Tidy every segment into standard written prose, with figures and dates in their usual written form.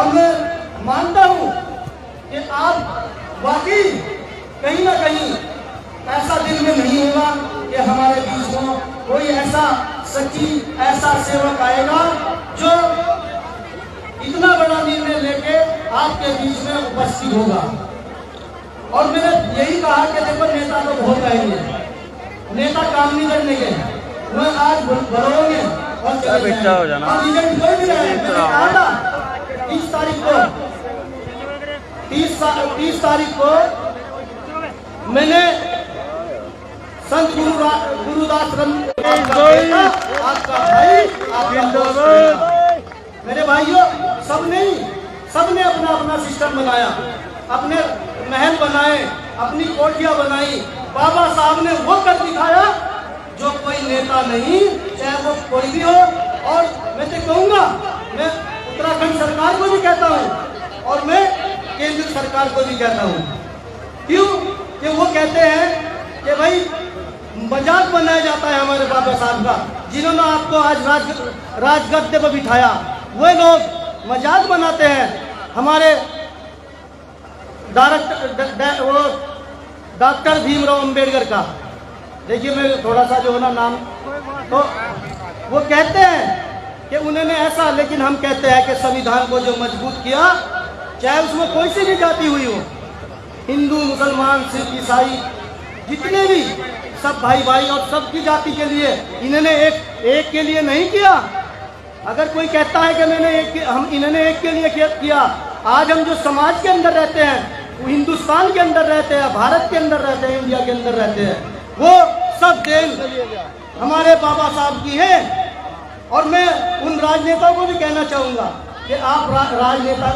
और मैं मानता हूँ कि आप वाकई कहीं ना कहीं ऐसा दिल में नहीं होगा कि हमारे बीच में कोई ऐसा सच्ची ऐसा सेवक आएगा जो इतना बड़ा निर्णय लेके आपके बीच में उपस्थित होगा। और मैंने यही कहा कि देखो नेता तो बहुत आएंगे, नेता काम नहीं करने के, मैं आज बढ़ोगे और चले जाएंगे। और रिजल्ट कोई भी रहे, मैंने कहा था 30 तारीख को मैंने संत गुरुदास आपका भाई मेरे भाइयों, सबने अपना अपना सिस्टम बनाया, अपने महल बनाए, अपनी कोठियां बनाई। बाबा साहब ने वो कर दिखाया जो कोई नेता नहीं, चाहे वो कोई भी हो। और मैं तो कहूँगा, मैं उत्तराखंड सरकार को भी कहता हूँ और मैं केंद्र सरकार को भी कहता हूँ, क्यों कि वो कहते हैं कि भाई मजाक बनाया जाता है हमारे बाबा साहब का, जिन्होंने आपको आज राजगद्दे पर बिठाया। वो लोग मजाक बनाते हैं हमारे डॉक्टर भीमराव अंबेडकर का। देखिए मैं थोड़ा सा जो है ना नाम, तो वो कहते हैं कि उन्होंने ऐसा, लेकिन हम कहते हैं कि संविधान को जो मजबूत किया, चाहे उसमें कोई सी भी जाति हुई हो, हिंदू मुसलमान सिख ईसाई जितने भी, सब भाई भाई और सबकी जाति के लिए इन्होंने एक के लिए नहीं किया। अगर कोई कहता है कि इन्होंने एक के लिए किया, आज हम जो समाज के अंदर रहते हैं, वो हिंदुस्तान के अंदर रहते हैं, भारत के अंदर रहते हैं, इंडिया के अंदर रहते हैं, वो सब देन हमारे बाबा साहब की है। और मैं उन राजनेताओं को भी कहना चाहूँगा कि आप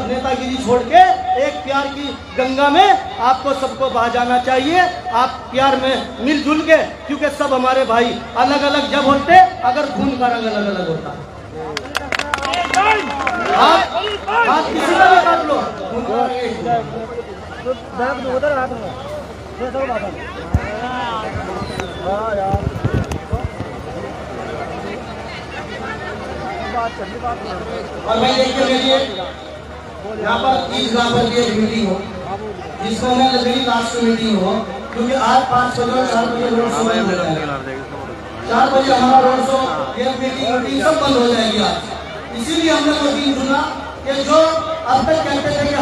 नेतागिरी छोड़ के एक प्यार की गंगा में आपको सबको बहा जाना चाहिए। आप प्यार में मिलजुल के, क्योंकि सब हमारे भाई अलग अलग जब होते, अगर खून का रंग अलग अलग होता, आप किसी का भी काट लो, खून का रंग और मैं देखिए मेरी यहाँ पर 30 ग्राम पर की एक मीटिंग हो, जिसको मैं मेरी लास्ट मीटिंग हो, क्योंकि आज 5 बजे और 4 बजे रोड शो बंद हो जाएगा। 4 बजे हमारा रोड शो, ये मीटिंग सब बंद हो जाएगी आज। इसीलिए हमने वो दिन चुना कि जो अब तक कहते थे कि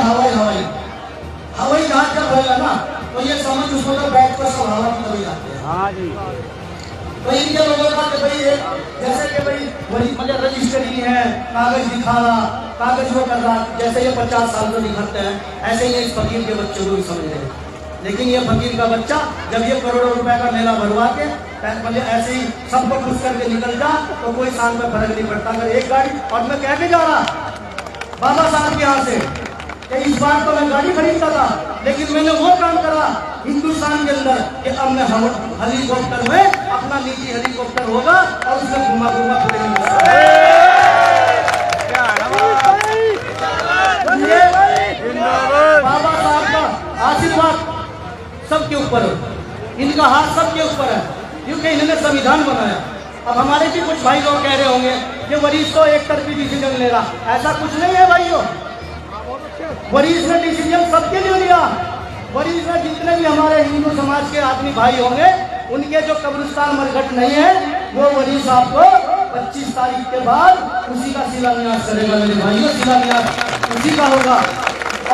हवाई जहाज जब होगा ना, तो ये समझ उसको तो बैठ कर सब हवा की तरफ जाते हैं। हाँ जी। तो इनके लोगों का कि भाई जैसे कि भाई मतलब रजिस्ट्री है, कागज दिखा रहा, कागज वो कर रहा, जैसे ये 50 साल को दिखाते हैं, ऐसे ही इस फकीर के बच्चों को भी समझ रहे हैं। लेकिन ये फकीर का बच्चा जब ये करोड़ों रुपए का मेला भरवा के मतलब ऐसे ही सबको खुश करके निकल जा, तो कोई शान में फर्क नहीं पड़ता। अगर एक गाड़ी, और मैं कह के जा रहा बाबा साहब के यहाँ से कि इस बार तो मैं गाड़ी खरीदता था, लेकिन मैंने वो काम करा हिंदुस्तान के अंदर कि अब मैं हेलीकॉप्टर में, अपना निजी हेलीकॉप्टर होगा और उसमें घुमा बाबा साहब का आशीर्वाद सबके ऊपर है, इनका हाथ सबके ऊपर है, क्योंकि इन्होंने संविधान बनाया। अब हमारे भी कुछ भाई लोग कह रहे होंगे कि वरिष्ठ तो एक तरफी डिसीजन ले रहा, ऐसा कुछ नहीं है भाइयों। वरिष्ठ ने डिसीजन सबके लिए लिया। वरिष्ठ ने जितने भी हमारे हिंदू समाज के आदमी भाई होंगे, उनके जो कब्रिस्तान मरघट नहीं है, वो वरिष्ठ आपको 25 तारीख के बाद उसी का शिलान्यास करेगा। मेरे भाइयों, शिलान्यास उसी का होगा।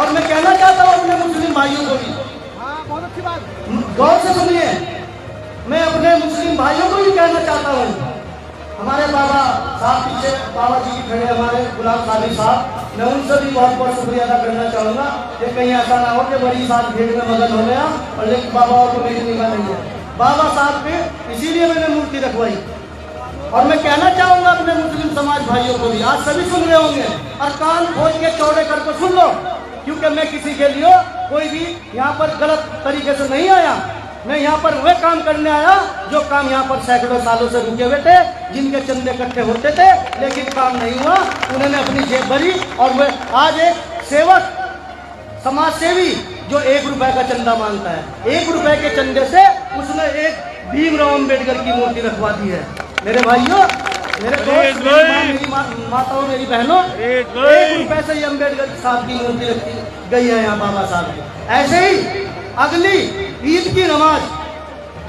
और मैं कहना चाहता हूँ अपने मुस्लिम भाइयों को भी, बहुत अच्छी बात, गौर से सुनिए, मैं अपने मुस्लिम भाइयों को भी कहना चाहता हूँ। हमारे बाबा साहब पीछे बाबा जी की खड़े, हमारे गुलाम साबिर साहब, मैं उनसे भी बहुत बहुत शुक्रिया अदा करना चाहूँगा कि कहीं ऐसा ना हो कि बड़ी साहब भीड़ में मदद हो गया और लेकिन बाबा को मेरी निगाह नहीं है। बाबा साहब पे इसीलिए मैंने मूर्ति रखवाई। और मैं कहना चाहूँगा अपने मुस्लिम समाज भाइयों को भी, आज सभी सुन रहे होंगे, और कान खोल के चौड़े करके सुन लो, क्योंकि मैं किसी के लिए कोई भी यहाँ पर गलत तरीके से नहीं आया। मैं यहाँ पर वह काम करने आया जो काम यहाँ पर सैकड़ों सालों से रुके हुए थे, जिनके चंदे इकट्ठे होते थे लेकिन काम नहीं हुआ, उन्होंने अपनी जेब भरी। और वह आज एक सेवक, समाज सेवी जो 1 रुपए का चंदा मांगता है, 1 रुपए के चंदे से उसने एक भीमराव अंबेडकर की मूर्ति रखवा दी है। मेरे भाइयों, मेरे दोस्त, मेरी माताओं, मेरी बहनों, 1 रुपए से ही अम्बेडकर साहब की मूर्ति रखी गई है यहाँ बाबा साहब की। ऐसे ही अगली ईद की नमाज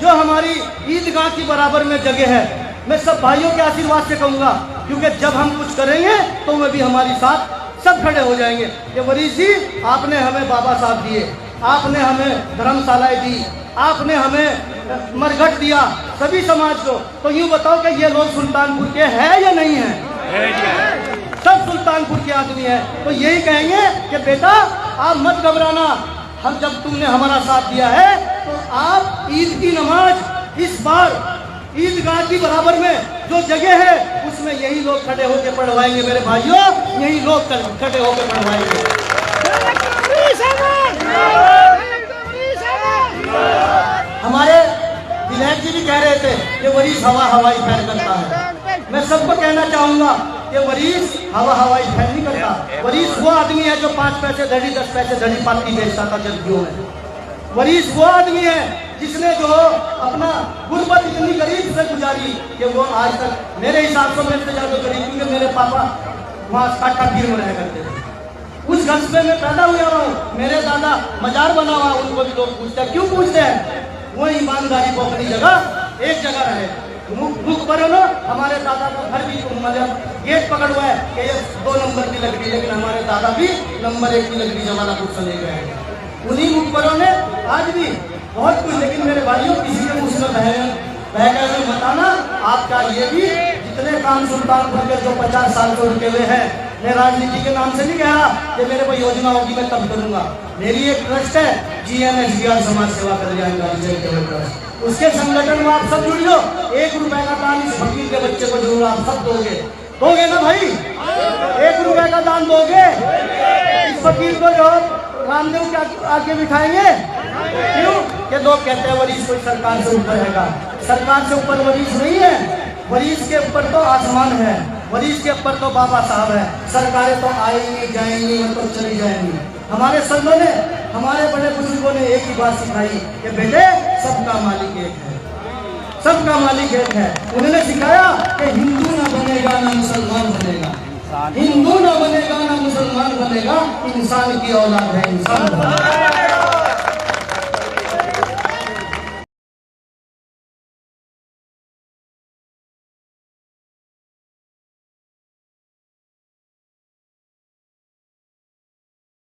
जो हमारी ईदगाह की बराबर में जगह है, मैं सब भाइयों के आशीर्वाद से कहूँगा, क्योंकि जब हम कुछ करेंगे तो वे भी हमारे साथ सब खड़े हो जाएंगे। ये वरीश जी, आपने हमें बाबा साहब दिए, आपने हमें धर्मशालाएं दी, आपने हमें मरघट दिया सभी समाज को, तो यूँ बताओ कि ये लोग सुल्तानपुर के हैं या नहीं हैं? सब सुल्तानपुर के आदमी हैं। तो यही कहेंगे कि बेटा आप मत घबराना, हम जब तुमने हमारा साथ दिया है तो आप ईद की नमाज इस बार ईदगाह की बराबर में जो जगह है उसमें यही लोग खड़े होकर पढ़वाएंगे। मेरे भाइयों, यही लोग खड़े होकर पढ़वाएंगे। हमारे विधायक जी भी कह रहे थे कि वरीश हवाई फैल करता है। मैं सबको कहना चाहूंगा कि वरीश हवाई फैल नहीं करता। वरीश वो आदमी है जो 5 पैसे धड़ी 10 पैसे धड़ी पाती बेचता था जल्दियों में। वरीश वो आदमी है जिसने जो अपना गुर्बत इतनी गरीब से गुजारी कि वो आज तक मेरे हिसाब से मेरे से ज्यादा गरीब, क्योंकि मेरे पापा वहाँ काटा भीड़ में रह करते थे। उस कस्बे में पैदा हुआ हूँ, मेरे दादा मजार बना हुआ, उनको भी लोग पूछते हैं। क्यों पूछते हैं? वो ईमानदारी को अपनी जगह एक जगह रहे। मुख पर लो, हमारे दादा का घर भी मतलब गेट पकड़ हुआ है कि ये 2 नंबर की लकड़ी, लेकिन हमारे दादा भी नंबर 1 की लकड़ी जमाना कुछ चले गए हैं। उन्हीं मुखबरों ने आज भी बहुत कुछ। लेकिन मेरे भाइयों, किसी के मुझसे बहकर में बताना आपका ये भी जितने काम सुल्तानपुर के जो 50 साल से रुके हुए हैं, मैं राजनीति के नाम से नहीं कह रहा कि मेरे को योजना होगी मैं तब करूंगा। मेरी एक ट्रस्ट है GNSBR समाज सेवा कल्याणकारी चैरिटेबल ट्रस्ट, उसके संगठन में आप सब जुड़ लो। 1 रुपए का दान इस फकीर के बच्चे को जरूर आप सब दोगे ना भाई? 1 रुपए का दान दोगे? इस फकीर को जो रामदेव के आगे बिठाएंगे। क्यों? कि लोग कहते हैं वरीश कोई सरकार से ऊपर रहेगा। सरकार से ऊपर वरीश नहीं है, वरीश के ऊपर तो आसमान है, वरीश के ऊपर तो बाबा साहब है। सरकारें तो आएंगी जाएंगी, तो चली जाएंगी। हमारे संतों ने, हमारे बड़े बुजुर्गों ने एक ही बात सिखाई कि बेटे सबका मालिक एक है, सबका मालिक एक है। उन्होंने सिखाया कि हिंदू ना बनेगा ना मुसलमान बनेगा, हिंदू ना बनेगा ना मुसलमान बनेगा, इंसान की औलाद है इंसान।